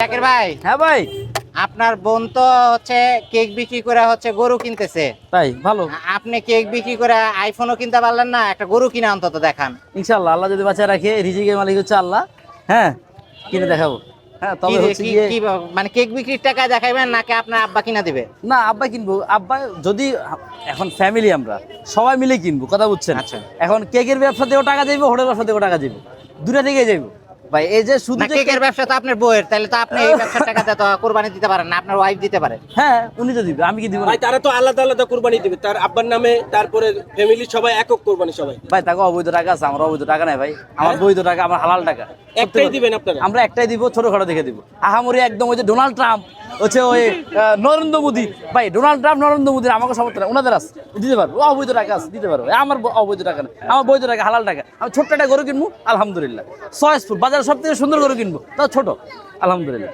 জাকির ভাই, হ্যাঁ ভাই। আপনার বোন তো হচ্ছে কেক বিক্রি করে হচ্ছে গরু কিনতেছে। তাই ভালো। আপনি কেক বিক্রি করে আইফোনও কিনতে পারলেন না, একটা গরু কিনে অন্তত দেখান। ইনশাআল্লাহ আল্লাহ যদি বাঁচায় রাখে, রিজিকের মালিক হচ্ছে আল্লাহ। হ্যাঁ, কিনে দেখাবো। হ্যাঁ, কি তবে হচ্ছে কি গিয়ে কি মানে কেক বিক্রির টাকায় দেখাইবেন নাকি আপনার আব্বা কিনা দিবে? না, আব্বা কিনবো। আব্বা যদি এখন ফ্যামিলি, আমরা সবাই মিলে কিনবো, কথা বুঝছেন? আচ্ছা। এখন কেকের ব্যবসাতেও টাকা যাইবো, হোটেল ব্যবসাতেও টাকা যাইবো, দুটা দিকে যাইবো ভাই। এই যে শুধু না, যে কেকের ব্যবসা তো আপনার বউয়ের, তাহলে তো আপনি এই ব্যবসার টাকাতে তো কোরবানি দিতে পারেন না, আপনার ওয়াইফ দিতে পারে। হ্যাঁ, উনি তো দিবে, আমি কি দিব না? ভাই তারা তো আলাদা আলাদা কোরবানি দিবে, তার আব্বার নামে, তারপরে ফ্যামিলির সবাই একক কোরবানি সবাই। ভাই তাকে অবৈধ টাকা আছে, আমার অবৈধ টাকা নাই ভাই। আমার বৈধ টাকা, আমার হালাল টাকা। একটাই দিবেন আপনারা? আমরা একটাই দিব, ছোটখাটো দেখে দিব। আহামরি একদম ওই যে ডোনাল্ড ট্রাম্প হচ্ছে, ওই নরেন্দ্র মোদী, ভাই ডোনাল্ড ট্রাম্প নরেন্দ্র মোদীর আমাকে সমর্থন নাই, ওনাদের আছে, দিতে পারবো। অবৈধ টাকা আছে, দিতে পারবো। আমার অবৈধ টাকা নেই, আমার বৈধ টাকা, হালাল টাকা। আমি ছোট্ট একটা গরু কিনবো, আলহামদুলিল্লাহ। চয়েসফুল, বাজারে সব থেকে সুন্দর গরু কিনবো, তাও ছোট, আলহামদুলিল্লাহ।